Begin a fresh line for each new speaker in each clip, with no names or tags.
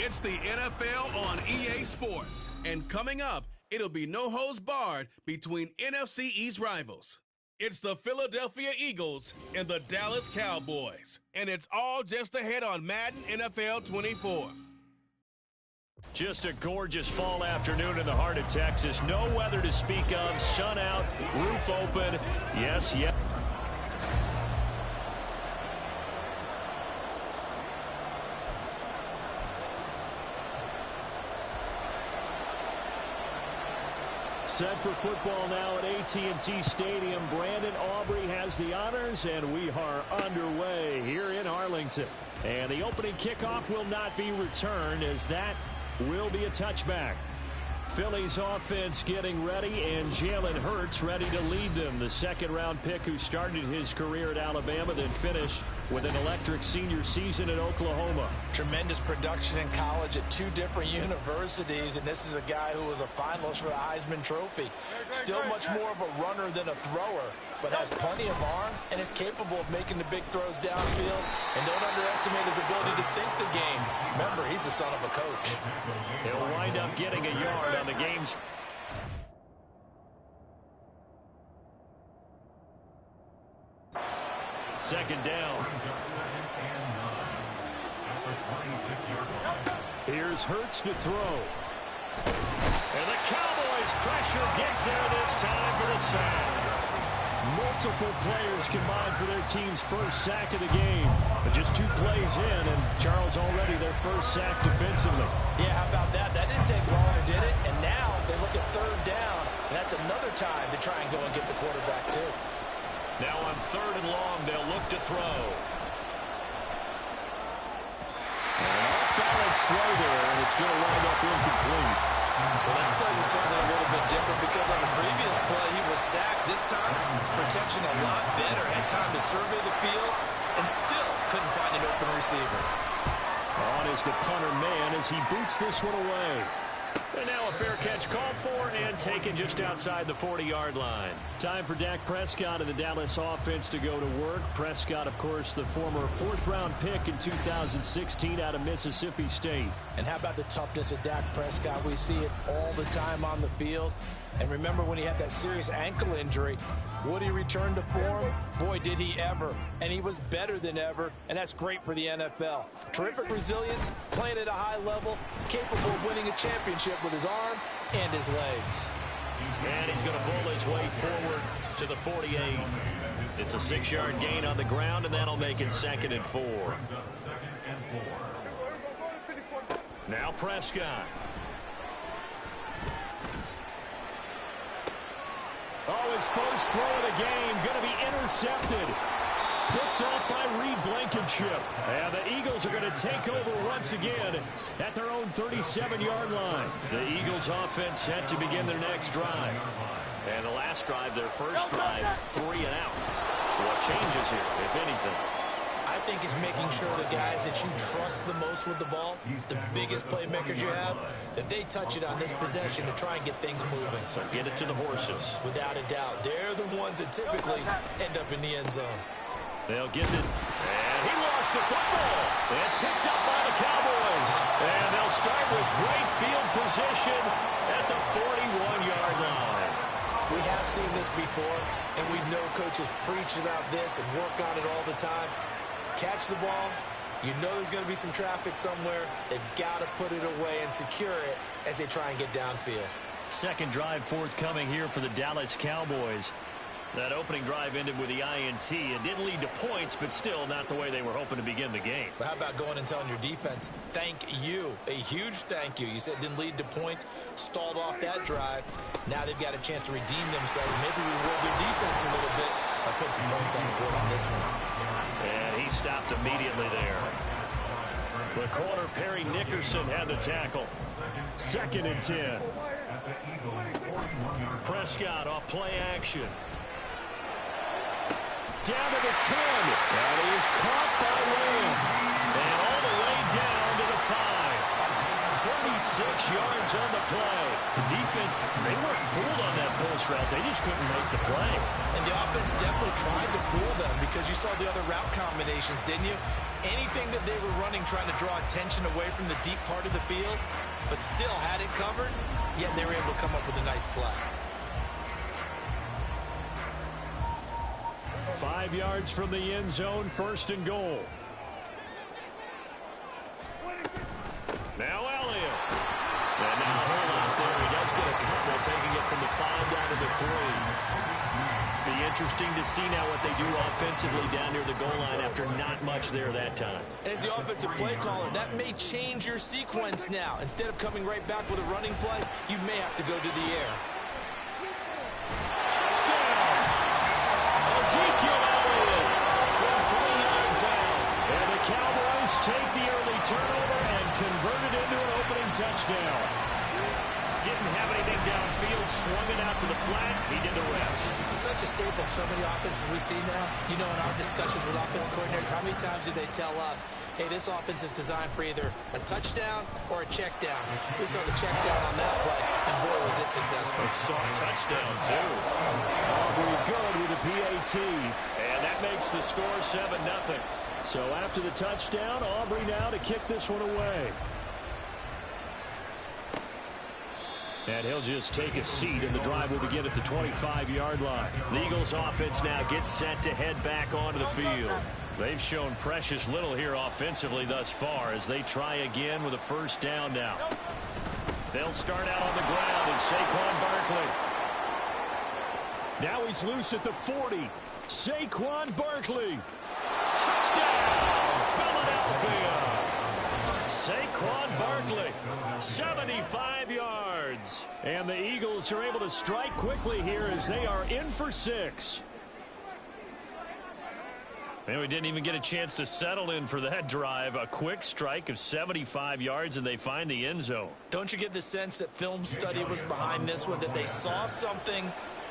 It's the NFL on EA Sports. And coming up, it'll be no holds barred between NFC East rivals. It's the Philadelphia Eagles and the Dallas Cowboys. And it's all just ahead on Madden NFL 24.
Just a gorgeous fall afternoon in the heart of Texas. No weather to speak of. Sun out, roof open. Yes. Set for football now at AT&T Stadium. Brandon Aubrey has the honors, and we are underway here in Arlington. And the opening kickoff will not be returned, as that will be a touchback. Philly's offense getting ready, and Jalen Hurts ready to lead them. The second-round pick who started his career at Alabama, then finished with an electric senior season at Oklahoma.
Tremendous production in college at two different universities, and this is a guy who was a finalist for the Heisman Trophy. Still much more of a runner than a thrower, but has plenty of arm and is capable of making the big throws downfield. And don't underestimate his ability to think the game. Remember, he's the son of a coach.
He'll wind up getting a yard on the game's. Second down. Here's Hurts to throw. And the Cowboys pressure gets there this time for the sack. Multiple players combined for their team's first sack of the game. But just 2 plays in, and Charles already their first sack defensively.
Yeah, how about that? That didn't take long, did it? And now they look at third down, and that's another time to try and go and get the quarterback too.
Now on third and long, they'll look to throw. An off-balance throw there, and it's going to wind up incomplete.
Well, that play was certainly a little bit different because on the previous play, he was sacked. This time, protection a lot better. Had time to survey the field and still couldn't find an open receiver.
On is the punter man as he boots this one away. And now a fair catch called for and taken just outside the 40-yard line. Time for Dak Prescott and the Dallas offense to go to work. Prescott, of course, the former 4th-round pick in 2016 out of Mississippi State.
And how about the toughness of Dak Prescott? We see it all the time on the field. And remember when he had that serious ankle injury, would he return to form? Boy, did he ever. And he was better than ever, and that's great for the NFL. Terrific resilience, playing at a high level, capable of winning a championship with his arm and his legs.
And he's going to bull his way forward to the 48. It's a 6-yard gain on the ground, and that'll make it 2nd and 4. Now Prescott. Oh, his first throw of the game going to be intercepted. Picked off by Reed Blankenship. And the Eagles are going to take over once again at their own 37-yard line. The Eagles offense set to begin their next drive. And the last drive, their first drive, 3 and out. What changes here, if anything?
I think it's making sure the guys that you trust the most with the ball, the biggest playmakers you have, that they touch it on this possession to try and get things moving.
So get it to the horses.
Without a doubt. They're the ones that typically end up in the end zone.
They'll get it. And he lost the football. It's picked up by the Cowboys. And they'll start with great field position at the 41-yard line.
We have seen this before, and we know coaches preach about this and work on it all the time. Catch the ball. You know there's going to be some traffic somewhere. They've got to put it away and secure it as they try and get downfield.
Second drive forthcoming here for the Dallas Cowboys. That opening drive ended with the INT. It didn't lead to points, but still not the way they were hoping to begin the game.
But how about going and telling your defense, thank you, a huge thank you. You said it didn't lead to points, stalled off that drive. Now they've got a chance to redeem themselves and maybe reward their defense a little bit by putting some points on the board on this one.
And he stopped immediately there. The corner, Perry Nickerson, had the tackle. 2nd and 10. Prescott off play action. Down to the 10. And he is caught by Lamb. And all the way down to the 5. 36 yards on the play. The defense, they weren't fooled on that post route. They just couldn't make the play.
And the offense definitely tried to fool them because you saw the other route combinations, didn't you? Anything that they were running trying to draw attention away from the deep part of the field, but still had it covered, yet they were able to come up with a nice play.
5 yards from the end zone, 1st and goal. Now Elliott. And now a whole lot there. He does get a couple, taking it from the 5 down to the 3. Be interesting to see now what they do offensively down near the goal line after not much there that time.
As the offensive play caller, that may change your sequence now. Instead of coming right back with a running play, you may have to go to the air.
Touchdown! Ezekiel Elliott from 3 yards out. And the Cowboys take the early turnover and convert it into an opening touchdown. Didn't have anything downfield, swung it out to the flat. He did the rest.
Such a staple of so many offenses we see now. You know, in our discussions with offense coordinators, how many times do they tell us, hey, this offense is designed for either a touchdown or a check down. We saw the check down on that play, and boy, was it successful.
Saw a touchdown, too. Aubrey good with a PAT, and that makes the score 7-0. So after the touchdown, Aubrey now to kick this one away. And he'll just take a seat, and the drive will begin at the 25-yard line. The Eagles offense now gets set to head back onto the field. They've shown precious little here offensively thus far as they try again with a 1st down now. They'll start out on the ground, and Saquon Barkley. Now he's loose at the 40. Saquon Barkley. Touchdown, Philadelphia. Saquon Barkley, 75 yards. And the Eagles are able to strike quickly here as they are in for 6. And we didn't even get a chance to settle in for that drive. A quick strike of 75 yards, and they find the end zone.
Don't you get the sense that film study was behind this one, that they saw something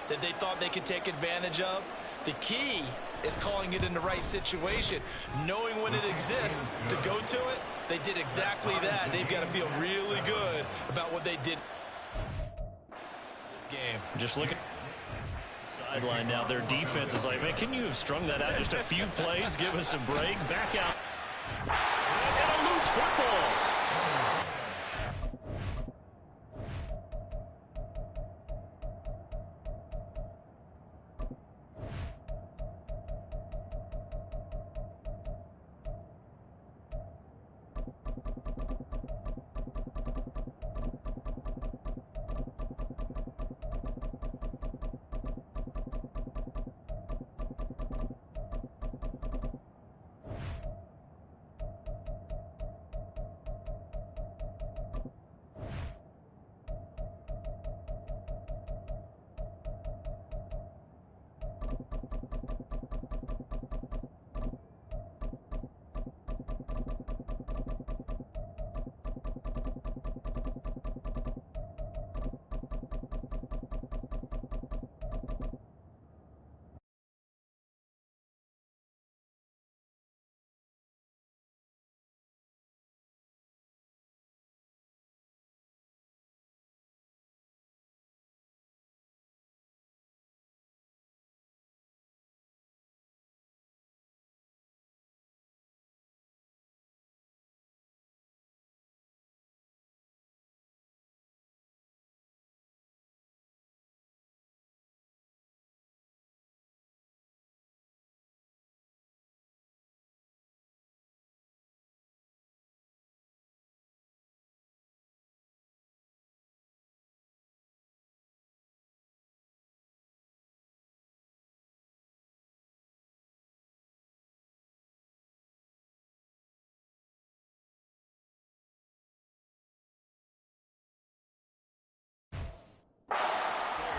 that they thought they could take advantage of? The key is calling it in the right situation, knowing when it exists to go to it. They did exactly that. They've got to feel really good about what they did this game.
Just look at the sideline now. Their defense is like, man, can you have strung that out just a few plays? Give us a break. Back out. And a loose football.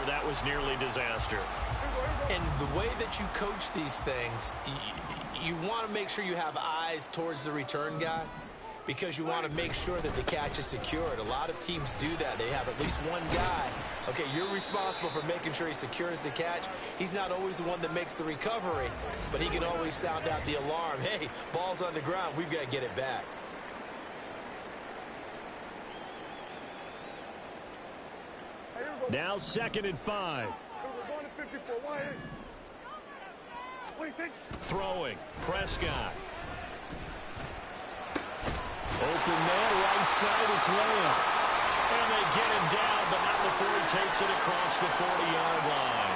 That was nearly disaster.
And the way that you coach these things, you want to make sure you have eyes towards the return guy because you want to make sure that the catch is secured. A lot of teams do that. They have at least one guy. Okay, you're responsible for making sure he secures the catch. He's not always the one that makes the recovery, but he can always sound out the alarm. Hey, ball's on the ground. We've got to get it back.
Now 2nd and 5. Throwing. Prescott. Open man, right side, it's Lamb. And they get him down, but not before he takes it across the 40-yard line.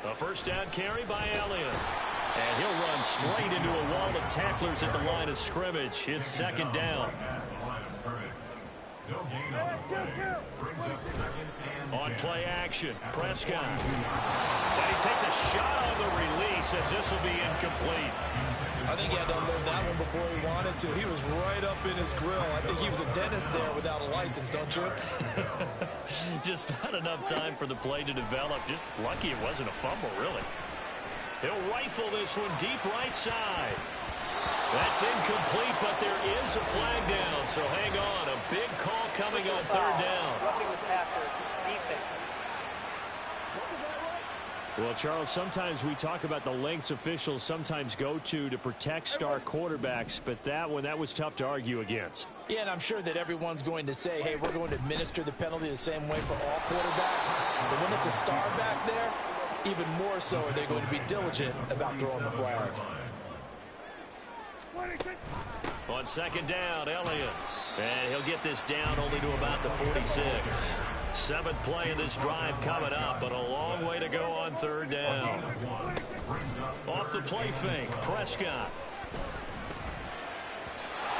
A first down carry by Elliott. And he'll run straight into a wall of tacklers at the line of scrimmage. It's second down. On play action, Prescott. And he takes a shot on the release as this will be incomplete.
I think he had to unload that one before he wanted to. He was right up in his grill. I think he was a dentist there without a license, don't you?
Just not enough time for the play to develop. Just lucky it wasn't a fumble, really. He'll rifle this one deep right side. That's incomplete, but there is a flag down, so hang on. A big call coming on third down. Well, Charles, sometimes we talk about the lengths officials sometimes go to protect star quarterbacks, but that was tough to argue against.
Yeah, and I'm sure that everyone's going to say, hey, we're going to administer the penalty the same way for all quarterbacks. But when it's a star back there, even more so are they going to be diligent about throwing the flag.
On second down, Elliott. And he'll get this down only to about the 46. Seventh play of this drive coming up, but a long way to go on third down. Off the play fake, Prescott.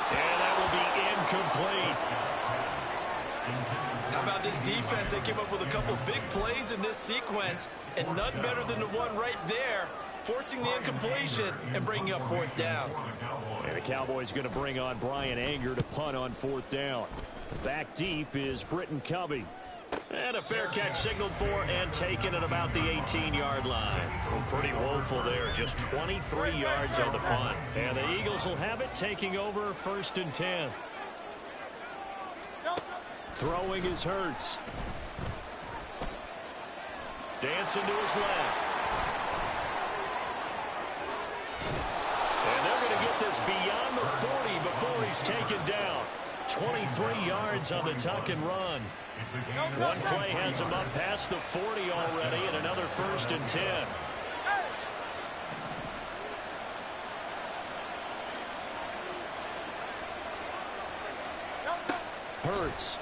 And that will be incomplete.
How about this defense? They came up with a couple of big plays in this sequence, and none better than the one right there, forcing the incompletion and bringing up fourth down.
And the Cowboys going to bring on Brian Anger to punt on fourth down. Back deep is Britton Covey. And a fair catch signaled for and taken at about the 18-yard line. Well, pretty woeful there, just 23 yards on the punt. And the Eagles will have it, taking over first and 10. Throwing is Hurts. Dancing to his left. And they're going to get this beyond the 40 before he's taken down. 23 yards on the tuck and run. One play has him up past the 40 already, and another first and 10. Hurts.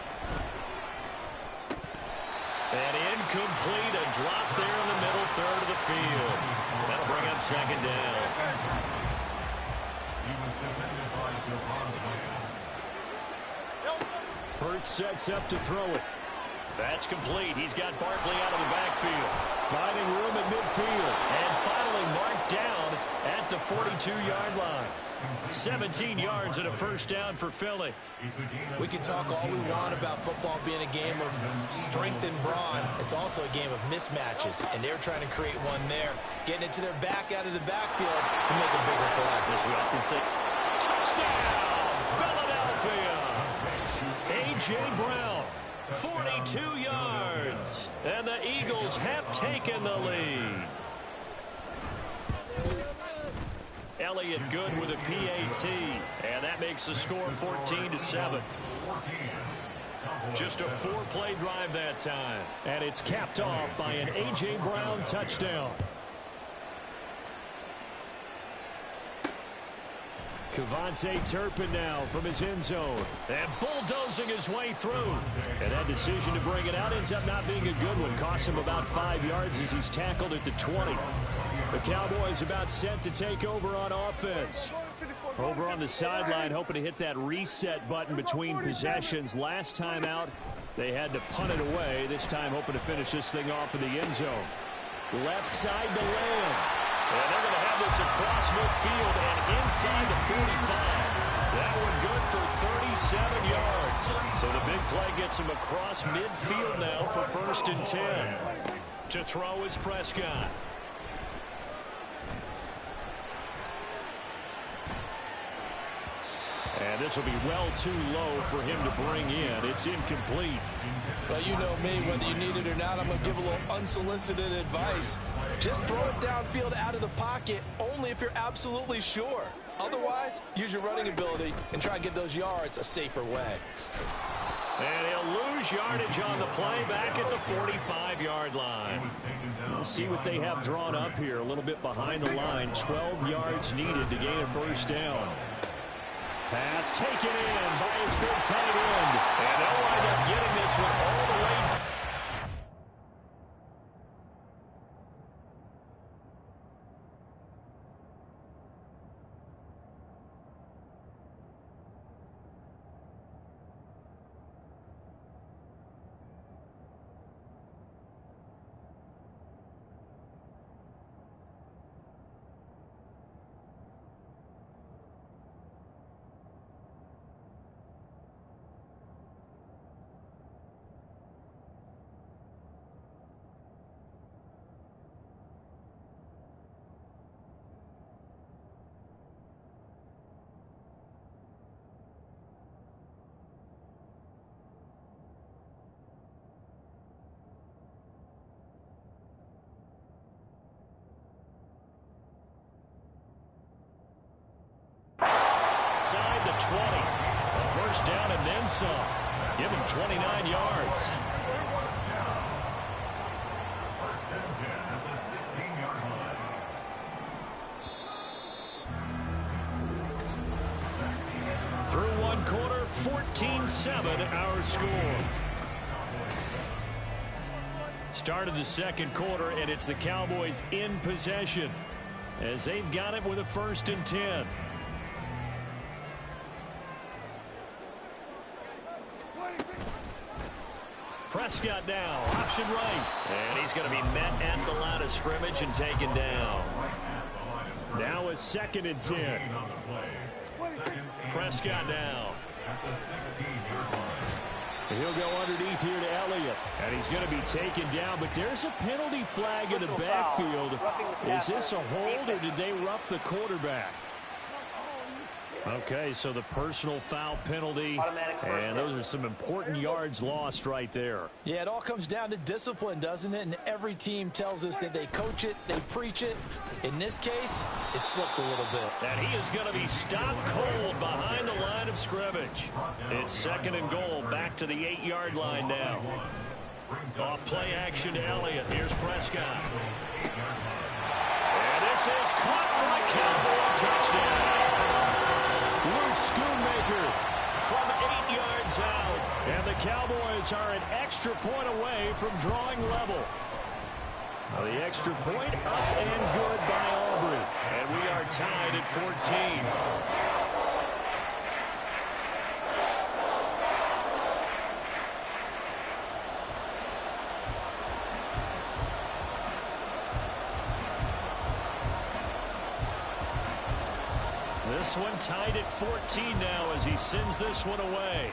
And incomplete, a drop there in the middle third of the field. That'll bring up second down. Hurts sets up to throw it. That's complete. He's got Barkley out of the backfield. Finding room at midfield. And finally marked down at the 42-yard line. 17 yards and a first down for Philly.
We can talk all we want about football being a game of strength and brawn. It's also a game of mismatches, and they're trying to create one there, getting it to their back out of the backfield to make a bigger play.
As we often say, touchdown, Philadelphia! A.J. Brown, 42 yards, and the Eagles have taken the lead. Elliott good with a PAT, and that makes the score 14-7. Just a 4-play drive that time, and it's capped off by an A.J. Brown touchdown. Kevontae Turpin now from his end zone, and bulldozing his way through. And that decision to bring it out ends up not being a good one. Costs him about 5 yards as he's tackled at the 20. The Cowboys about set to take over on offense. Over on the sideline, hoping to hit that reset button between possessions. Last time out, they had to punt it away. This time, hoping to finish this thing off in the end zone. Left side to Lamb. And they're going to have this across midfield and inside the 45. That one good for 37 yards. So the big play gets him across midfield now for first and 10. To throw is Prescott. And this will be well too low for him to bring in. It's incomplete.
Well, you know me, whether you need it or not, I'm going to give a little unsolicited advice. Just throw it downfield out of the pocket, only if you're absolutely sure. Otherwise, use your running ability and try and get those yards a safer way.
And he'll lose yardage on the play back at the 45-yard line. We'll see what they have drawn up here. A little bit behind the line. 12 yards needed to gain a first down. Pass taken in by his big tight end. And they'll wind up getting this one all the way down. Inside the 20. A first down and then some. Give him 29 yards. Through one quarter, 14-7 our score. Started the second quarter, and it's the Cowboys in possession as they've got it with a 1st and 10. Prescott now, option right. And he's going to be met at the line of scrimmage and taken down. Now a 2nd and 10. Prescott now. He'll go underneath here to Elliott. And he's going to be taken down, but there's a penalty flag in the backfield. Is this a hold, or did they rough the quarterback? Okay, so the personal foul penalty, and those are some important yards lost right there.
Yeah, it all comes down to discipline, doesn't it? And every team tells us that they coach it, they preach it. In this case, it slipped a little bit.
And he is going to be stopped cold behind the line of scrimmage. It's 2nd and goal, back to the 8-yard line now. Off play action to Elliott. Here's Prescott. And this is caught for a Cowboy touchdown. Schoonmaker from 8 yards out. And the Cowboys are an extra point away from drawing level. Well, the extra point up and good by Aubrey. And we are tied at 14. This one tied at 14 now as he sends this one away.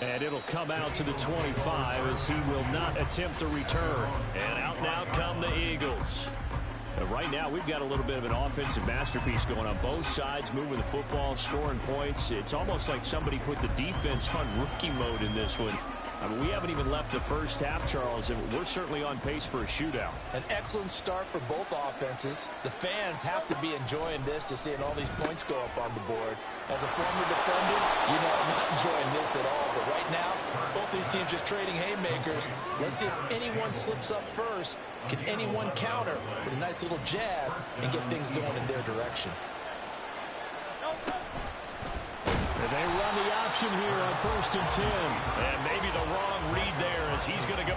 And it'll come out to the 25 as he will not attempt a return. And out now come the Eagles. Right now, we've got a little bit of an offensive masterpiece going on both sides, moving the football, scoring points. It's almost like somebody put the defense on rookie mode in this one. I mean, we haven't even left the first half, Charles, and we're certainly on pace for a shootout.
An excellent start for both offenses. The fans have to be enjoying this, to seeing all these points go up on the board. As a former defender, you know I'm not enjoying this at all. But right now, both these teams just trading haymakers. Let's see if anyone slips up first. Can anyone counter with a nice little jab and get things going in their direction?
They run the option here on 1st and 10. And maybe the wrong read there as he's going to go.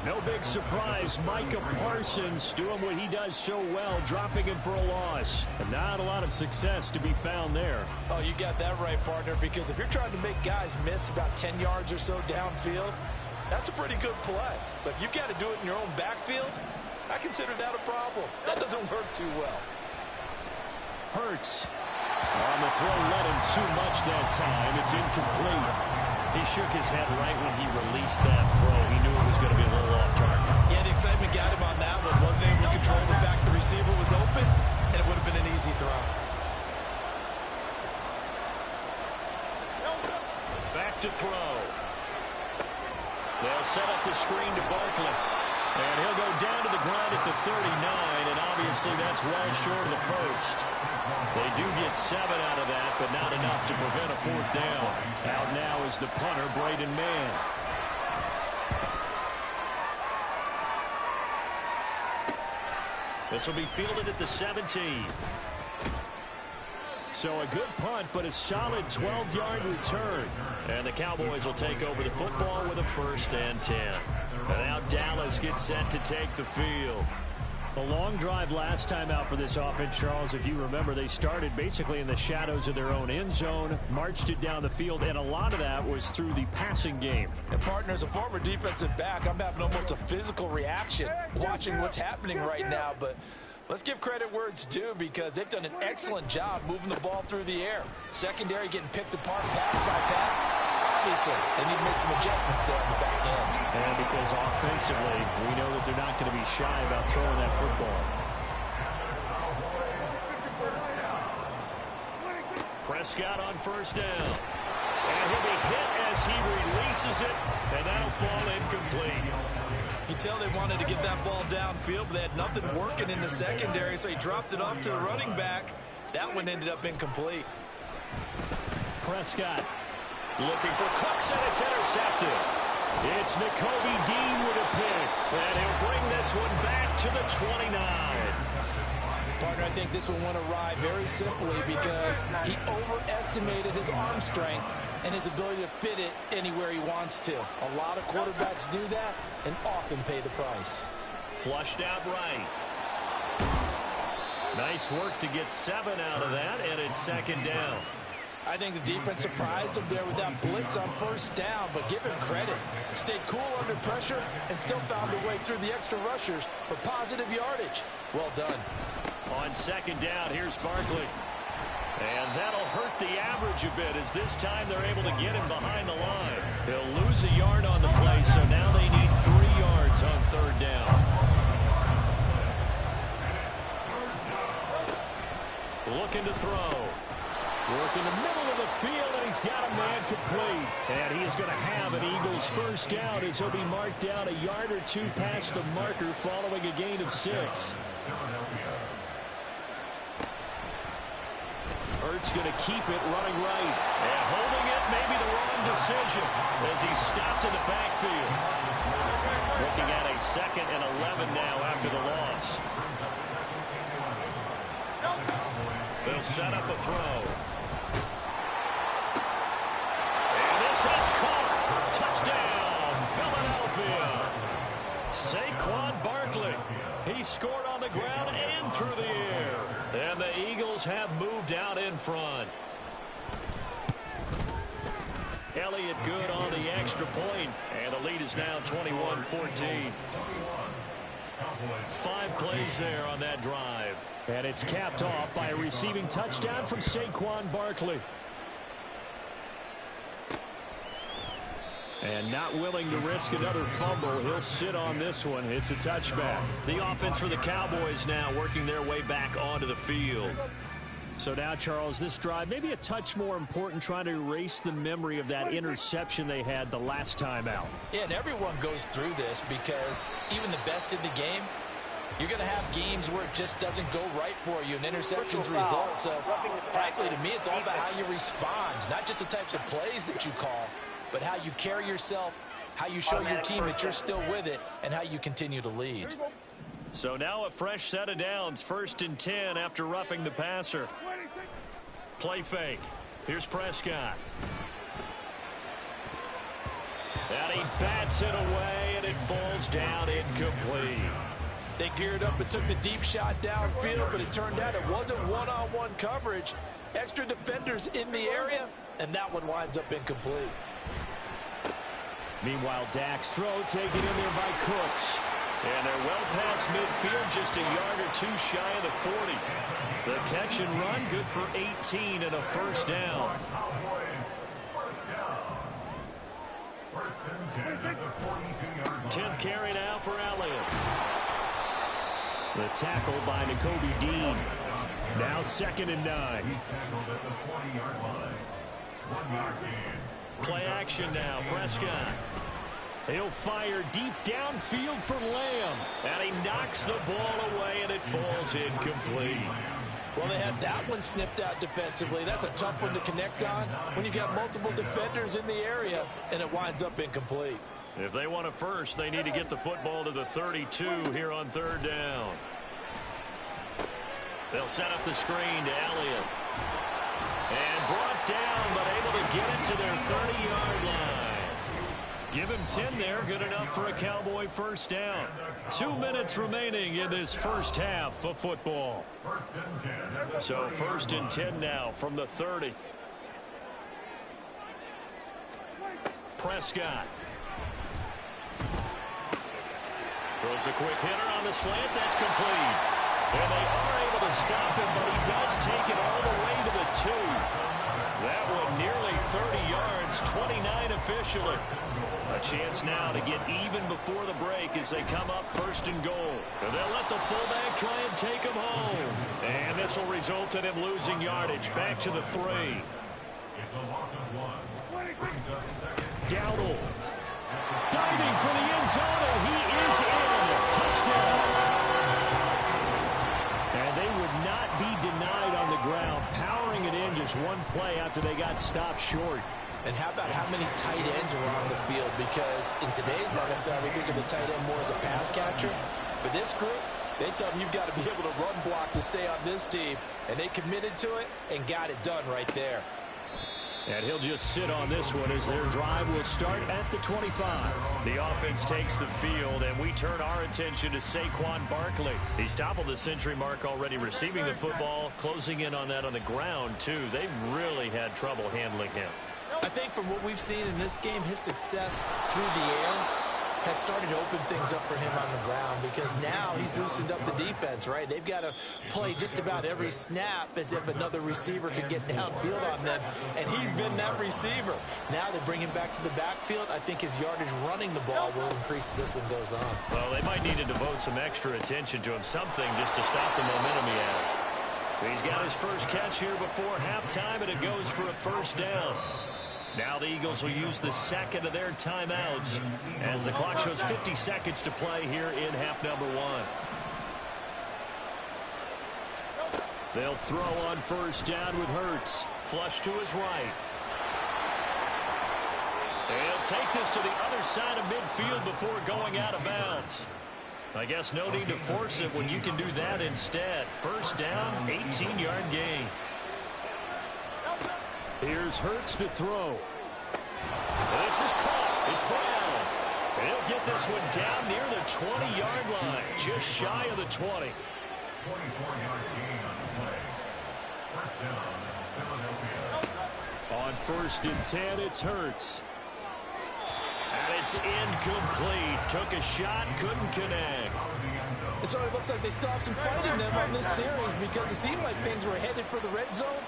No big surprise. Micah Parsons doing what he does so well, dropping him for a loss. And not a lot of success to be found there.
Oh, you got that right, partner, because if you're trying to make guys miss about 10 yards or so downfield, that's a pretty good play. But if you've got to do it in your own backfield, I consider that a problem. That doesn't work too well.
Hurts. On the throw, let him too much that time. It's incomplete. He shook his head right when he released that throw. He knew it was going to be a little off target.
Yeah, the excitement got him on that one. Wasn't able to control the fact the receiver was open, and it would have been an easy throw.
Back to throw. They'll set up the screen to Barkley. And he'll go down to the ground at the 39, and obviously that's well short of the first. They do get 7 out of that, but not enough to prevent a 4th down. Out now is the punter, Braden Mann. This will be fielded at the 17. So a good punt, but a solid 12-yard return. And the Cowboys will take over the football with a 1st and 10. And now Dallas gets set to take the field. A long drive last time out for this offense, Charles. If you remember, they started basically in the shadows of their own end zone, marched it down the field, and a lot of that was through the passing game.
And, partner, as a former defensive back, I'm having almost a physical reaction watching what's happening right now. But let's give credit where it's due, because they've done an excellent job moving the ball through the air. Secondary getting picked apart pass by pass. Obviously, they need to make some adjustments there on the back end.
And because offensively, we know that they're not going to be shy about throwing that football. Prescott on 1st down. And he'll be hit as he releases it, and that'll fall incomplete.
You can tell they wanted to get that ball downfield, but they had nothing working in the secondary, so he dropped it off to the running back. That one ended up incomplete.
Prescott looking for Cooks, and it's intercepted. It's Nakobe Dean with a pick, and he'll bring this one back to the 29.
Partner, I think this one went awry very simply because he overestimated his arm strength and his ability to fit it anywhere he wants to. A lot of quarterbacks do that and often pay the price.
Flushed out right. Nice work to get 7 out of that, and it's 2nd down.
I think the defense surprised him there with that blitz on 1st down, but give him credit. Stayed cool under pressure and still found a way through the extra rushers for positive yardage. Well done.
On 2nd down, here's Barkley. And that'll hurt the average a bit, as this time they're able to get him behind the line. He'll lose a yard on the play, so now they need 3 yards on 3rd down. Looking to throw. Work in the middle of the field, and he's got a man complete. And he is going to have an Eagles 1st down as he'll be marked down a yard or 2 past the marker following a gain of 6. Hurts going to keep it running right. And holding it, maybe the wrong decision as he's stopped in the backfield. Looking at a 2nd and 11 now after the loss. They'll set up a throw. And this has caught. Touchdown, Philadelphia. Saquon Barkley. He scored on the ground and through the air. And the Eagles have moved out in front. Elliott good on the extra point, and the lead is now 21-14. 5 plays there on that drive. And it's capped off by a receiving touchdown from Saquon Barkley. And not willing to risk another fumble, he'll sit on this one. It's a touchback. The offense for the Cowboys now working their way back onto the field. So now, Charles, this drive maybe a touch more important, trying to erase the memory of that interception they had the last time out.
Yeah, and everyone goes through this because even the best in the game, you're going to have games where it just doesn't go right for you, and interceptions result. So, frankly, to me, it's all about how you respond, not just the types of plays that you call, but how you carry yourself, how you show your team that you're still with it, and how you continue to lead.
So now a fresh set of downs, 1st and 10 after roughing the passer. Play fake. Here's Prescott. And he bats it away, and it falls down incomplete.
They geared up and took the deep shot downfield, but it turned out it wasn't one-on-one coverage. Extra defenders in the area, and that one winds up incomplete.
Meanwhile, Dak's throw taken in there by Cooks. And they're well past midfield, just a yard or two shy of the 40. The catch and run, good for 18 and a first down. 10th carry now for Elliott. The tackle by Nakobe Dean. Now 2nd and 9. Play action now, Prescott. He'll fire deep downfield for Lamb. And he knocks the ball away, and it falls incomplete.
Well, they had that one snipped out defensively. That's a tough one to connect on when you got multiple defenders in the area, and it winds up incomplete.
If they want a first, they need to get the football to the 32 here on 3rd down. They'll set up the screen to Elliott. And brought down, but able to get it to their 30-yard line. Give him 10 there, good enough for a Cowboy first down. 2 minutes remaining in this first half of football. So 1st and 10 now from the 30. Prescott. Throws a quick hitter on the slant, that's complete. And they are able to stop him, but he does take it all the way to the 2. That one nearly 30 yards, 29 officially. A chance now to get even before the break as they come up 1st and goal. And they'll let the fullback try and take him home. And this will result in him losing yardage back to the 3. It's a loss of 1. Dowdle. Diving for the end zone, and he is in. Touchdown. And they would not be denied on the ground, powering it in just one play after they got stopped short.
And how about how many tight ends are on the field? Because in today's NFL, we think of the tight end more as a pass catcher. For this group, they tell them you've got to be able to run block to stay on this team. And they committed to it and got it done right there.
And he'll just sit on this one as their drive will start at the 25. The offense takes the field, and we turn our attention to Saquon Barkley. He's toppled the century mark already receiving the football, closing in on that on the ground, too. They've really had trouble handling him.
I think from what we've seen in this game, his success through the air has started to open things up for him on the ground, because now he's loosened up the defense, right? They've got to play just about every snap as if another receiver could get downfield on them, and he's been that receiver. Now they bring him back to the backfield. I think his yardage running the ball will increase as this one goes on.
Well, they might need to devote some extra attention to him, something just to stop the momentum he has. He's got his first catch here before halftime, and it goes for a first down. Now the Eagles will use the 2nd of their timeouts as the clock shows 50 seconds to play here in half number 1. They'll throw on first down with Hurts. Flush to his right. He'll take this to the other side of midfield before going out of bounds. I guess no need to force it when you can do that instead. First down, 18-yard gain. Here's Hurts to throw. This is caught. It's Brown. And he'll get this one down near the 20-yard line, just shy of the 20. 24 yards gain on the play. First down, Philadelphia. On 1st and 10, it's Hurts. And it's incomplete. Took a shot, couldn't connect.
So it looks like they still have some fight in them on this series, because it seemed like things were headed for the red zone.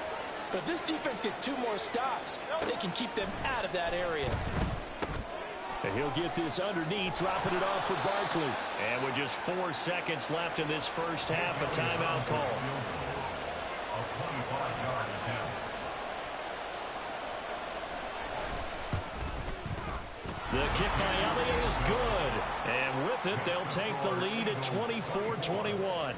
But this defense gets 2 more stops. They can keep them out of that area.
And he'll get this underneath, dropping it off for Barkley. And with just 4 seconds left in this first half, a timeout call. A 25-yard attempt. The kick by Elliott is good. And with it, they'll take the lead at 24-21.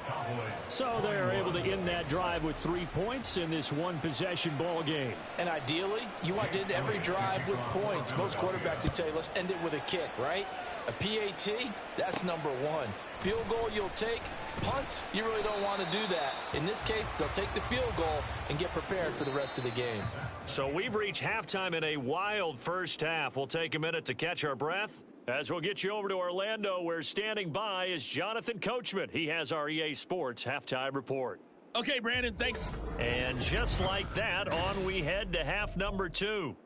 So they're able to end that drive with 3 points in this one-possession ball game.
And ideally, you want to end every drive with points. Most quarterbacks would tell you, let's end it with a kick, right? A PAT, that's number 1. Field goal you'll take. Punts, you really don't want to do that. In this case, they'll take the field goal and get prepared for the rest of the game.
So we've reached halftime in a wild first half. We'll take a minute to catch our breath as we'll get you over to Orlando, where standing by is Jonathan Coachman. He has our EA Sports halftime report.
Okay, Brandon, thanks.
And just like that, on we head to half number 2.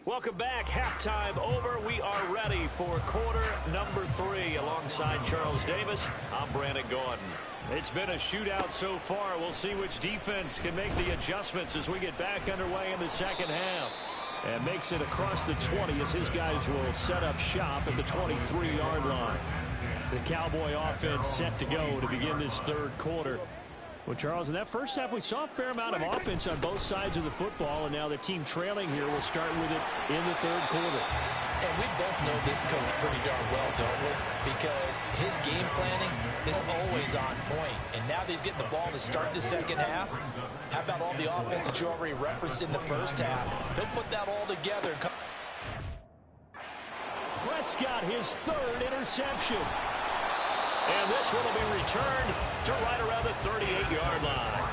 Welcome back. Halftime over. We are ready for quarter number 3. Alongside Charles Davis, I'm Brandon Gordon. It's been a shootout so far. We'll see which defense can make the adjustments as we get back underway in the second half. And makes it across the 20 as his guys will set up shop at the 23-yard line. The Cowboy offense set to go to begin this third quarter. Well, Charles, in that first half, we saw a fair amount of offense on both sides of the football, and now the team trailing here will start with it in the third quarter.
And we both know this coach pretty darn well, don't we? Because his game planning is always on point. And now that he's getting the ball to start the second half, how about all the offense that you already referenced in the first half? He'll put that all together.
Prescott, his third interception. And this one will be returned to right around the 38-yard line.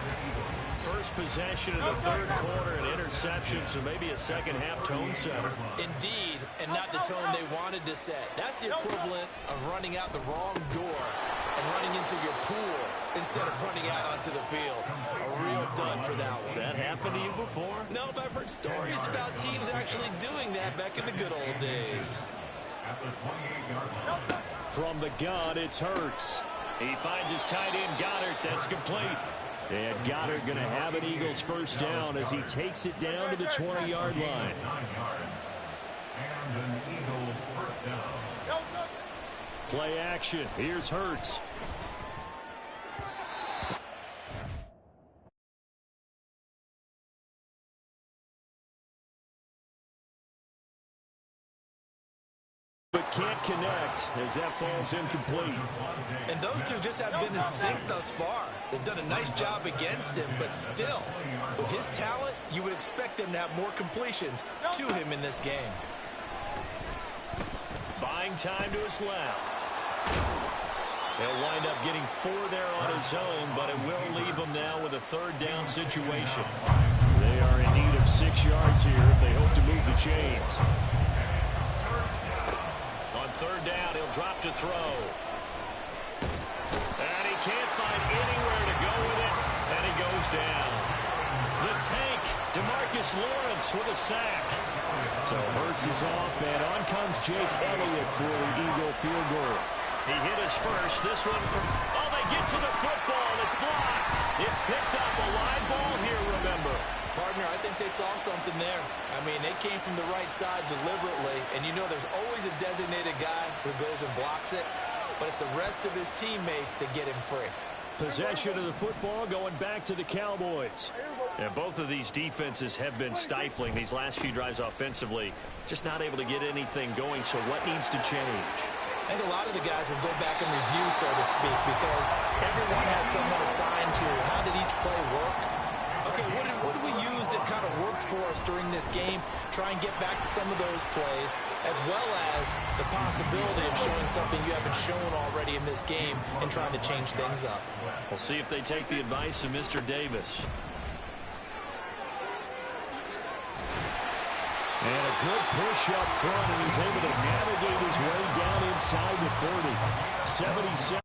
First possession of the third quarter, an interception, so maybe a second-half tone setter.
Indeed, and not the tone they wanted to set. That's the equivalent of running out the wrong door and running into your pool instead of running out onto the field. A real dud for that one.
Has that happened to you before?
No, but I've heard stories about teams actually doing that back in the good old days.
From the gun, it's Hurts. He finds his tight end, Goddard. That's complete. And Goddard going to have an Eagles first down as he takes it down to the 20-yard line. Play action. Here's Hurts. But can't connect as that falls incomplete.
And those two just haven't been in sync thus far. They've done a nice job against him, but still, with his talent, you would expect them to have more completions to him in this game.
Buying time to his left. He'll wind up getting 4 there on his own, but it will leave him now with a third down situation. They are in need of 6 yards here if they hope to move the chains. On third down, he'll drop to throw. And he can't find anywhere to go with it, and he goes down. The tank, DeMarcus Lawrence with a sack. So Hurts is off, and on comes Jake Elliott for the Eagle field goal. He hit his first. This one from... Oh, they get to the football. It's blocked. It's picked up. A live ball here, remember.
Partner, I think they saw something there. I mean, they came from the right side deliberately, and you know there's always a designated guy who goes and blocks it, but it's the rest of his teammates that get him free.
Possession of the football going back to the Cowboys. And both of these defenses have been stifling these last few drives offensively. Just not able to get anything going, so what needs to change?
I think a lot of the guys will go back and review, so to speak, because everyone has someone assigned to how did each play work. Okay, what did we use that kind of worked for us during this game? Try and get back to some of those plays, as well as the possibility of showing something you haven't shown already in this game and trying to change things up.
We'll see if they take the advice of Mr. Davis. And a good push up front, and he's able to navigate his way down inside the 30. 77.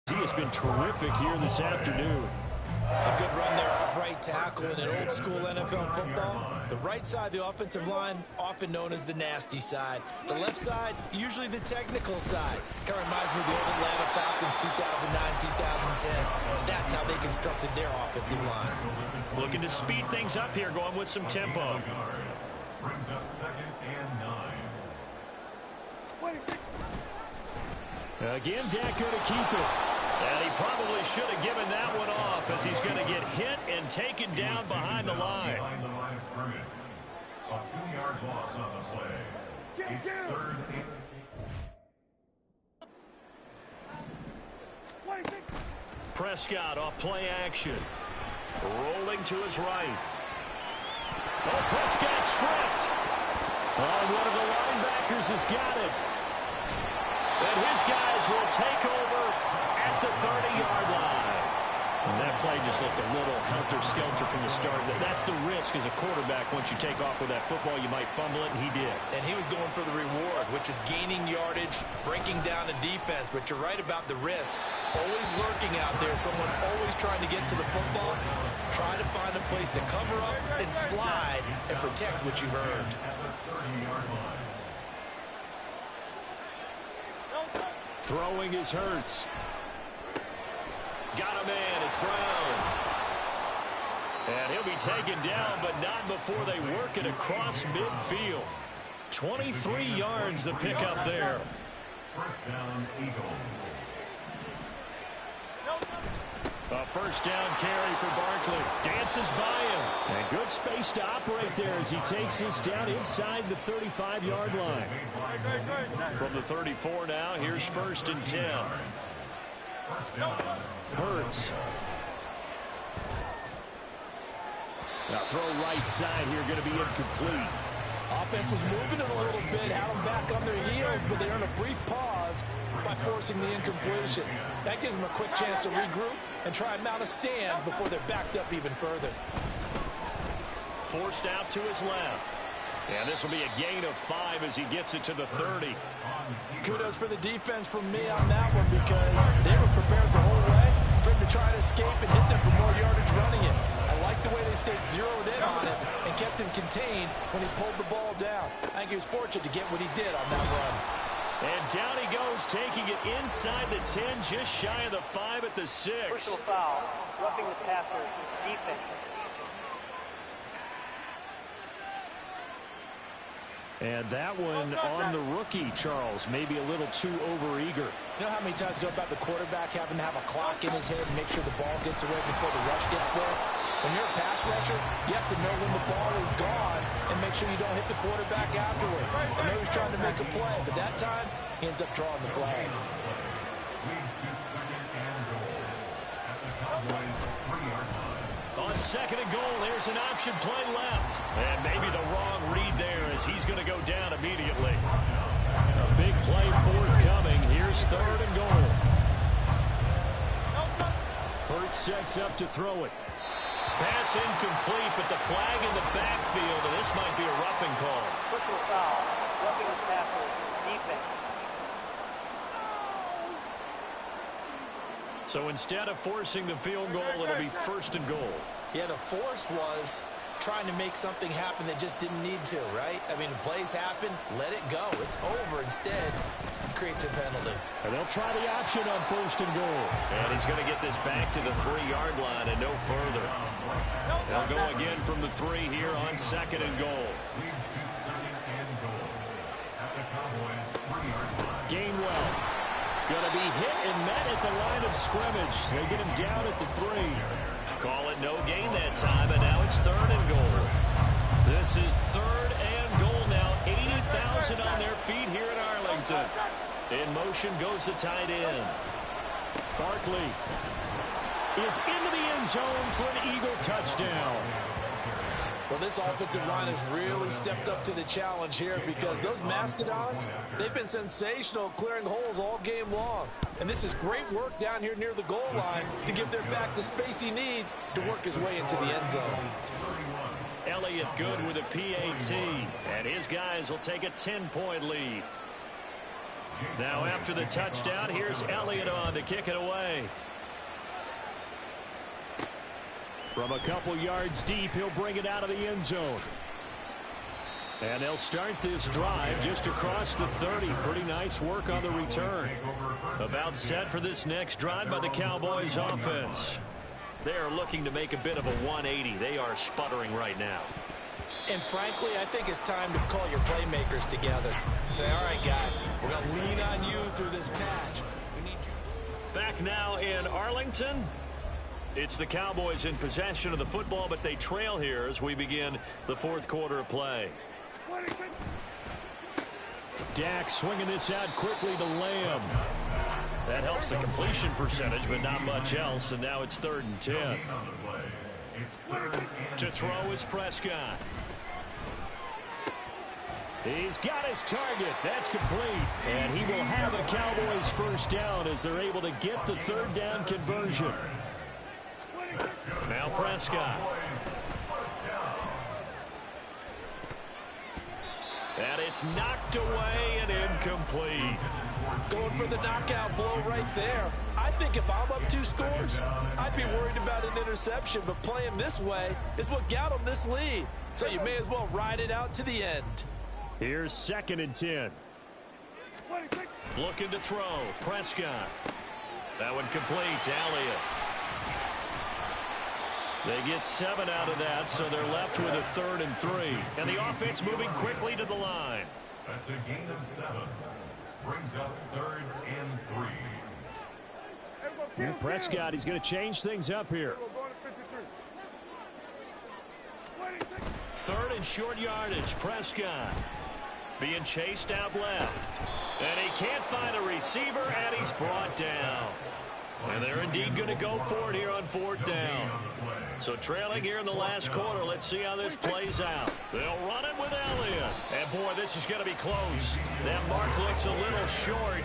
He has been terrific here this afternoon.
A good run there off right tackle in an old school NFL football. The right side of the offensive line, often known as the nasty side. The left side, usually the technical side. Kind of reminds me of the old Atlanta Falcons 2009-2010. That's how they constructed their offensive line.
Looking to speed things up here, going with some tempo.
Brings up 2nd and 9.
Again, Dak going to keep it. And he probably should have given that one off as he's going to get hit and taken down behind the line.
Behind the line of scrimmage. A 2-yard loss on the play. It's 3rd and...
Prescott off play action. Rolling to his right. Oh, Prescott stripped. Oh, one of the linebackers has got it. And his guys will take over at the 30-yard line. And that play just looked a little helter-skelter from the start. That's the risk as a quarterback. Once you take off with that football, you might fumble it, and he did.
And he was going for the reward, which is gaining yardage, breaking down a defense. But you're right about the risk. Always lurking out there, someone always trying to get to the football. Try to find a place to cover up and slide and protect what you've earned.
Throwing is Hurts. Got a man. It's Brown. And he'll be taken down, but not before they work it across midfield. 23 yards the pickup there.
First down, Eagles.
A first down carry for Barkley. Dances by him. And good space to operate there as he takes this down inside the 35-yard line. From the 34 now, here's 1st and 10. Hurts. Now throw right side here, going to be incomplete.
Offense was moving it a little bit, had them back on their heels, but they earned a brief pause by forcing the incompletion. That gives them a quick chance to regroup and try and mount a stand before they're backed up even further.
Forced out to his left. And this will be a gain of 5 as he gets it to the 30.
Kudos for the defense from me on that one because they were prepared the whole way for him to try to escape and hit them for more yardage running it. I like the way they stayed zeroed in on it and kept him contained when he pulled the ball down. I think he was fortunate to get what he did on that run.
And down he goes, taking it inside the 10, just shy of the 5 at the 6.
Personal foul, roughing the passer, defense.
And that one on the rookie, Charles. Maybe a little too overeager.
You know how many times you know about the quarterback having to have a clock in his head and make sure the ball gets away before the rush gets there? When you're a pass rusher, you have to know when the ball is gone and make sure you don't hit the quarterback afterward. I know he's trying to make a play, but that time, he ends up drawing the flag.
Leads to 2nd and goal at the Cowboys' 3-yard line.
On 2nd and goal, there's an option play left. And maybe the wrong read there as he's going to go down immediately. A big play forthcoming. Here's 3rd and goal. Hurts sets up to throw it. Pass incomplete, but the flag in the backfield, and this might be a roughing call.
Personal foul, roughing the passer, defense.
So instead of forcing the field goal, it'll be 1st and goal.
Yeah, the force was trying to make something happen that just didn't need to, right? I mean, plays happen, let it go. It's over. Instead, he creates a penalty.
And they'll try the option on 1st and goal. And he's going to get this back to the 3-yard line and no further. They'll go again from the 3 here on 2nd and goal.
Leads to 2nd and goal at the Cowboys' 3-yard line.
Gainwell going to be hit and met at the line of scrimmage. They get him down at the 3. Call it no gain that time, and now it's 3rd and goal. This is 3rd and goal now. 80,000 on their feet here in Arlington. In motion goes the tight end. Barkley is into the end zone for an Eagle touchdown.
Well, this offensive line has really stepped up to the challenge here because those Mastodons, they've been sensational clearing holes all game long. And this is great work down here near the goal line to give their back the space he needs to work his way into the end zone.
Elliott good with a PAT, and his guys will take a 10-point lead. Now after the touchdown, here's Elliott on to kick it away. From a couple yards deep, he'll bring it out of the end zone. And they'll start this drive just across the 30. Pretty nice work on the return. About set for this next drive by the Cowboys offense. They are looking to make a bit of a 180. They are sputtering right now.
And frankly, I think it's time to call your playmakers together and say, all right, guys, we're going to lean on you through this patch. We need you.
Back now in Arlington. It's the Cowboys in possession of the football, but they trail here as we begin the 4th quarter of play. Dak swinging this out quickly to Lamb. That helps the completion percentage, but not much else, and now it's 3rd and 10. To throw is Prescott. He's got his target. That's complete. And he will have a Cowboys first down as they're able to get the third down conversion. Now Prescott. And it's knocked away and incomplete.
Going for the knockout blow right there. I think if I'm up 2 scores, I'd be worried about an interception, but playing this way is what got him this lead. So you may as well ride it out to the end.
Here's 2nd and 10. Looking to throw. Prescott. That one complete. Elliott. They get 7 out of that, so they're left with a 3rd and 3. And the offense moving quickly to the line.
That's a gain of 7. Brings up 3rd and 3.
And Prescott, he's going to change things up here. 3rd and short yardage. Prescott being chased out left. And he can't find a receiver, and he's brought down. And they're indeed going to go for it here on 4th down. So trailing here in the last quarter. Let's see how this plays out. They'll run it with Elliott. And, boy, this is going to be close. That mark looks a little short.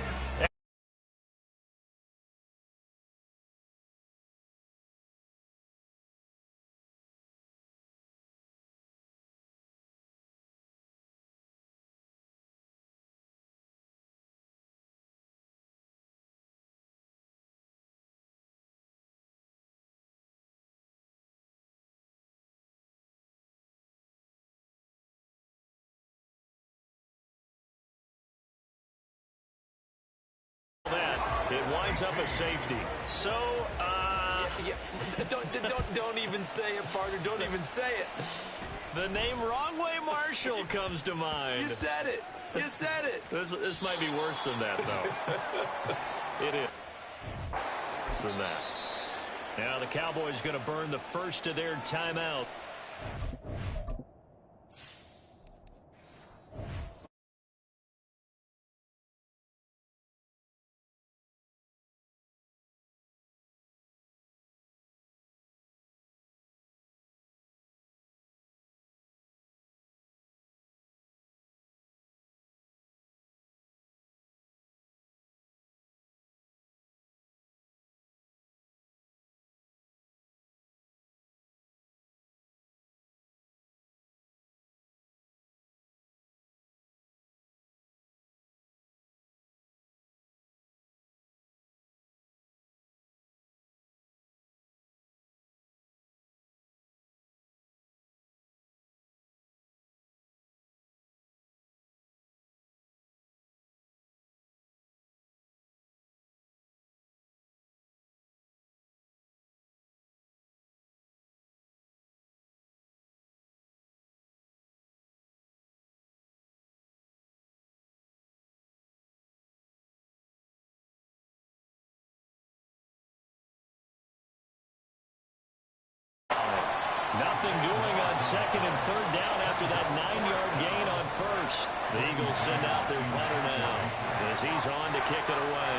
It winds up a safety. So,
Don't even say it, partner. Don't even say it.
The name Wrong Way Marshall comes to mind.
You said it. You said it.
This might be worse than that, though. It is worse than that. Now the Cowboys going to burn the first of their timeout. Nothing doing on 2nd and 3rd down after that 9-yard gain on 1st. The Eagles send out their punter now as he's on to kick it away.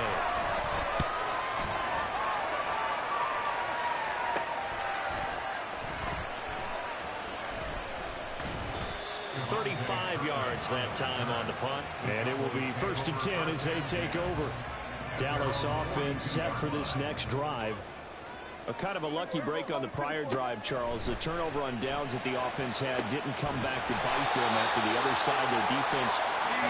"35 yards that time on the punt. And it will be 1st and 10 as they take over. Dallas offense set for this next drive. A kind of a lucky break on the prior drive, Charles. The turnover on downs that the offense had didn't come back to bite them after the other side. Their defense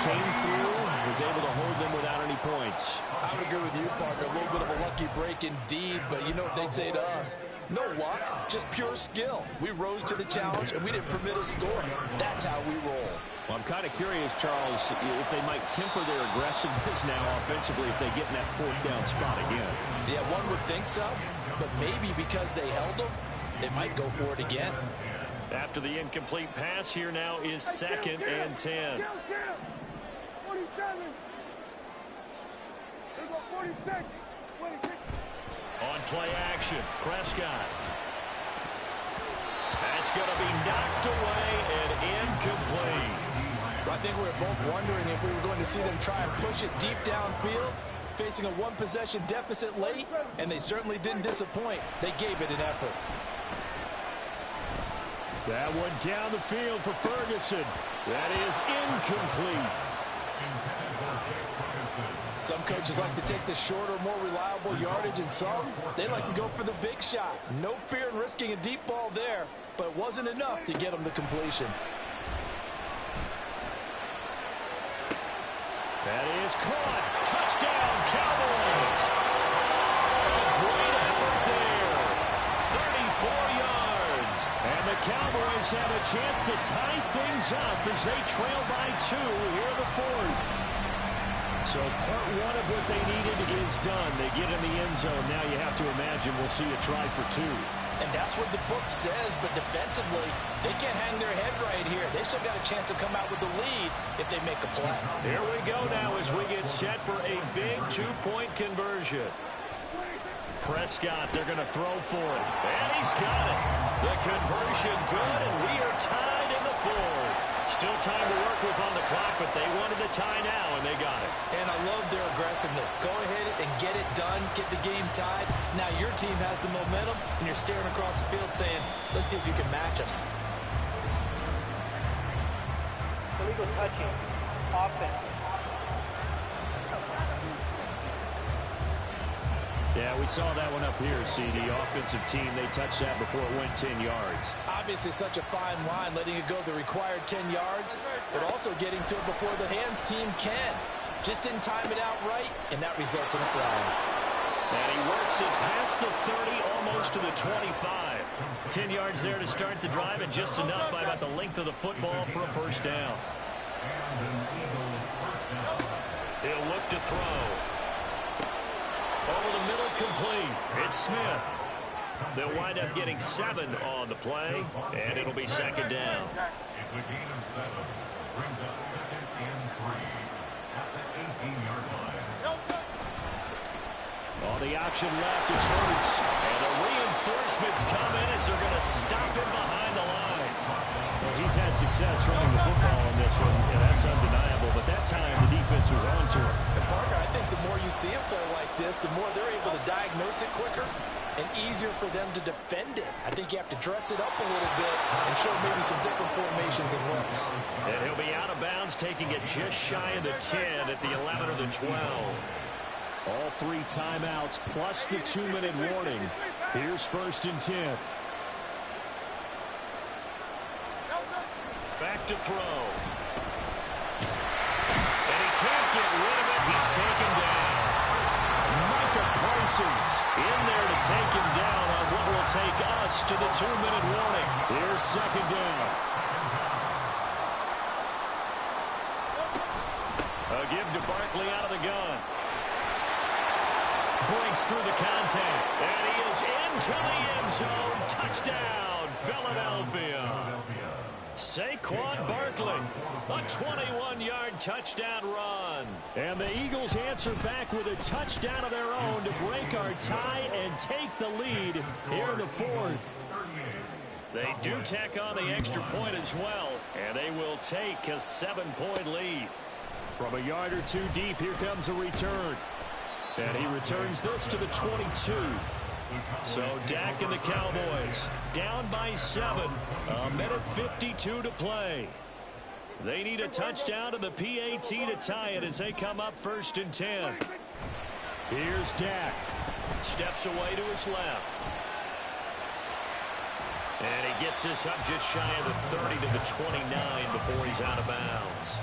came through, was able to hold them without any points.
I would agree with you, partner. A little bit of a lucky break indeed, but you know what they'd say to us? No luck, just pure skill. We rose to the challenge, and we didn't permit a score. That's how we roll.
Well, I'm kind of curious, Charles, if they might temper their aggressiveness now offensively if they get in that 4th down spot again.
Yeah, one would think so. But maybe because they held them, they might go for it again.
After the incomplete pass, here now is 2nd and 10.
47. There's a 46. 26.
On play action, Prescott. That's going to be knocked away and incomplete.
I think we were both wondering if we were going to see them try and push it deep downfield, facing a one-possession deficit late, and they certainly didn't disappoint. They gave it an effort.
That one down the field for Ferguson. That is incomplete.
Some coaches like to take the shorter, more reliable yardage, and some, they like to go for the big shot. No fear in risking a deep ball there, but it wasn't enough to get them the completion.
That is caught. Touchdown, Cowboys. A great effort there. 34 yards. And the Cowboys have a chance to tie things up as they trail by 2 here in the fourth. So part one of what they needed is done. They get in the end zone. Now you have to imagine we'll see a try for 2.
And that's what the book says, but defensively, they can't hang their head right here. They've still got a chance to come out with the lead if they make a play.
Here we go now as we get set for a big 2-point conversion. Prescott, they're going to throw for it. And he's got it. The conversion good, and we are tied in the fourth. Still time to work with on the clock, but they wanted the tie now, and they got it.
And I love their aggressiveness. Go ahead and get it done, get the game tied. Now your team has the momentum, and you're staring across the field saying, let's see if you can match us.
Illegal touching. Offense.
Yeah, we saw that one up here, CD. Offensive team, they touched that before it went 10 yards.
Obviously such a fine line, letting it go the required 10 yards, but also getting to it before the hands team can. Just didn't time it out right, and that results in a flag.
And he works it past the 30, almost to the 25. 10 yards there to start the drive, and just enough by about the length of the football for a first down. He'll look to throw. Over the middle, complete. It's Smith. They'll wind up getting 7 on the play, and it'll be second down.
It's a gain of 7. Brings up 2nd and 3 at the 18-yard line.
On the option left, it's Hurts. And the reinforcements come in as they're going to stop him behind the line. Well, he's had success running the football on this one, and that's undeniable. But that time, the defense was on to him.
And Parker, I think the more you see a play like this, the more they're able to diagnose it quicker and easier for them to defend it. I think you have to dress it up a little bit and show maybe some different formations and looks.
And he'll be out of bounds, taking it just shy of the 10 at the 11 or the 12. All 3 timeouts plus the 2-minute warning. Here's 1st and 10. Back to throw. And he can't get rid of it. He's taken down. Micah Parsons in there to take him down on what will take us to the 2-minute warning. Here's 2nd down. A give to Barkley out of the gun. Breaks through the contact. And he is into the end zone. Touchdown, Philadelphia. Saquon Barkley, a 21-yard touchdown run. And the Eagles answer back with a touchdown of their own to break our tie and take the lead here in the fourth. They do tack on the extra point as well, and they will take a 7-point lead. From a yard or 2 deep, here comes a return. And he returns this to the 22. So Dak and the Cowboys down by 7. A minute 52 to play. They need a touchdown to the PAT to tie it as they come up 1st and 10. Here's Dak. Steps away to his left. And he gets this up just shy of the 30 to the 29 before he's out of bounds.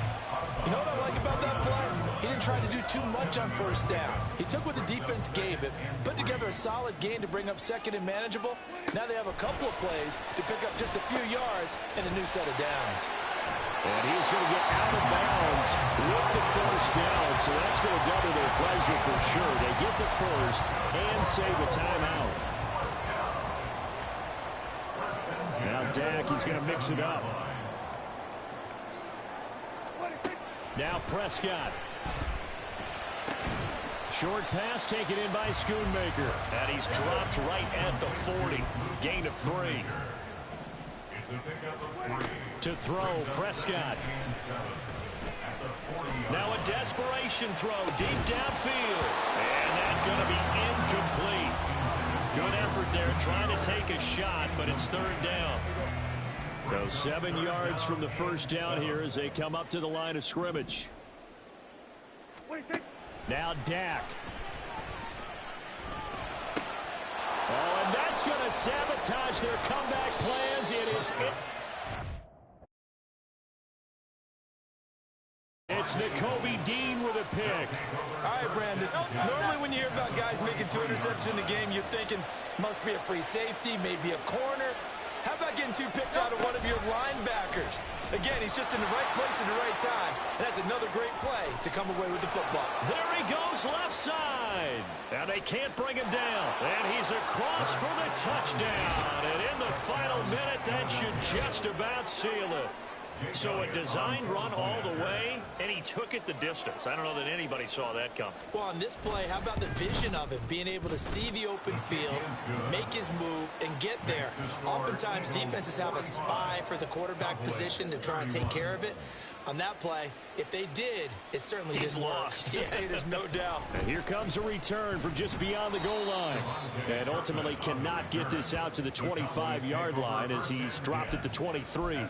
You know what I like about that play? He didn't try to do too much on 1st down. He took what the defense gave him, put together a solid gain to bring up 2nd and manageable. Now they have a couple of plays to pick up just a few yards and a new set of downs.
And he's going to get out of bounds with the 1st down, so that's going to double their pleasure for sure. They get the 1st and save a timeout. Now Dak, he's going to mix it up. Now Prescott. Short pass taken in by Schoonmaker. And he's dropped right at the 40. Gain of 3. To throw, Prescott. Now a desperation throw deep downfield. And that's going to be incomplete. Good effort there trying to take a shot, but it's 3rd down. So 7 yards from the first down here as they come up to the line of scrimmage. Now Dak. Oh, and that's going to sabotage their comeback plans. It's Nakobe Dean with a pick.
All right, Brandon. Normally when you hear about guys making 2 interceptions in the game, you're thinking must be a free safety, maybe a corner. How about getting 2 picks out of one of your linebackers? Again, he's just in the right place at the right time. And that's another great play to come away with the football.
There he goes left side. And they can't bring him down. And he's across for the touchdown. And in the final minute, that should just about seal it. So a designed run all the way, and he took it the distance. I don't know that anybody saw that coming.
Well, on this play, how about the vision of it? Being able to see the open field, make his move, and get there. Oftentimes, defenses have a spy for the quarterback position to try and take care of it. On that play, if they did, it certainly didn't
lost.
work. Yeah, there's no doubt.
And here comes a return from just beyond the goal line. And ultimately cannot get this out to the 25-yard line as he's dropped it to 23.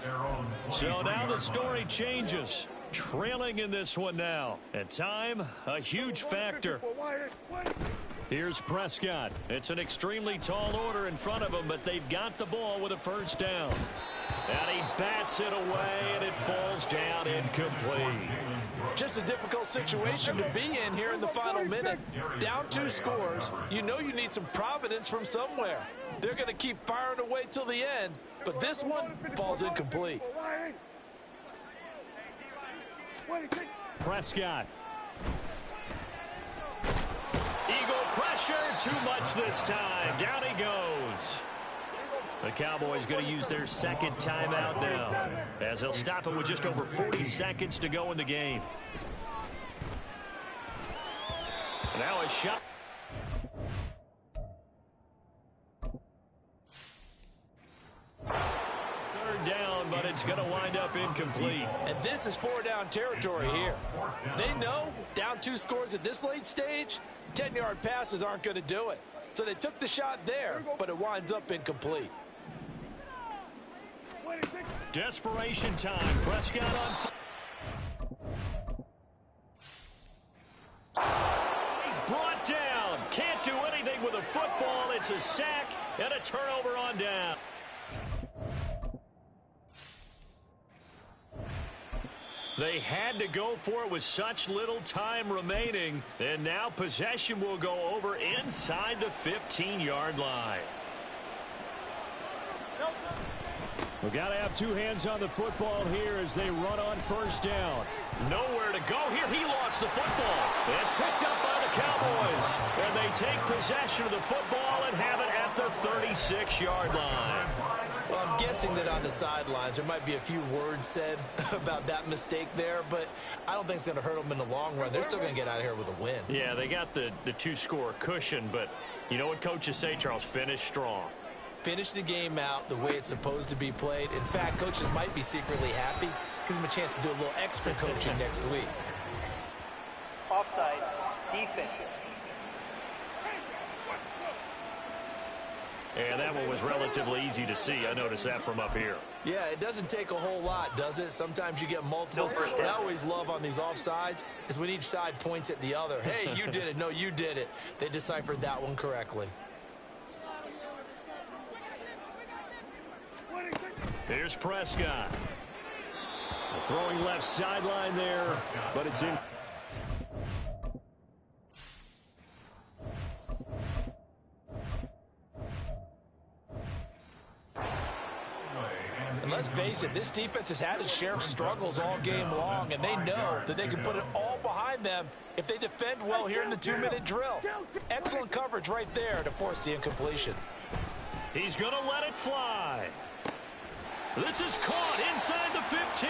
So now the story changes. Trailing in this one now. And time, a huge factor. Here's Prescott. It's an extremely tall order in front of him, but they've got the ball with a first down. And he bats it away, and it falls down incomplete.
Just a difficult situation to be in here in the final minute. Down 2 scores. You know you need some providence from somewhere. They're going to keep firing away till the end, but this one falls incomplete.
Prescott. Eagle pressure, too much this time. Down he goes. The Cowboys going to use their second timeout now, as they'll stop it with just over 40 seconds to go in the game. Now a shot. Third down, but it's going to wind up incomplete.
And this is 4-down territory here. They know down 2 scores at this late stage, 10-yard passes aren't going to do it. So they took the shot there, but it winds up incomplete.
Desperation time. Prescott on fire. He's brought down. Can't do anything with a football. It's a sack and a turnover on down. They had to go for it with such little time remaining. And now possession will go over inside the 15-yard line. We've got to have 2 hands on the football here as they run on first down. Nowhere to go here. He lost the football. It's picked up by the Cowboys. And they take possession of the football and have it at the 36-yard line.
Well, I'm guessing that on the sidelines there might be a few words said about that mistake there, but I don't think it's going to hurt them in the long run. They're still going to get out of here with a win.
Yeah, they got the 2-score cushion, but you know what coaches say, Charles? Finish strong.
Finish the game out the way it's supposed to be played. In fact, coaches might be secretly happy. Gives them a chance to do a little extra coaching next week.
Offside, defense.
And that one was relatively easy to see. I noticed that from up here.
Yeah, it doesn't take a whole lot, does it? Sometimes you get multiples. What I always love on these offsides is when each side points at the other. Hey, you did it. No, you did it. They deciphered that one correctly.
Here's Prescott. Throwing left sideline there, but it's in.
And let's face it, this defense has had its share of struggles all game long, and they know that they can put it all behind them if they defend well here in the 2-minute drill. Excellent coverage right there to force the incompletion.
He's going to let it fly. This is caught inside the 15.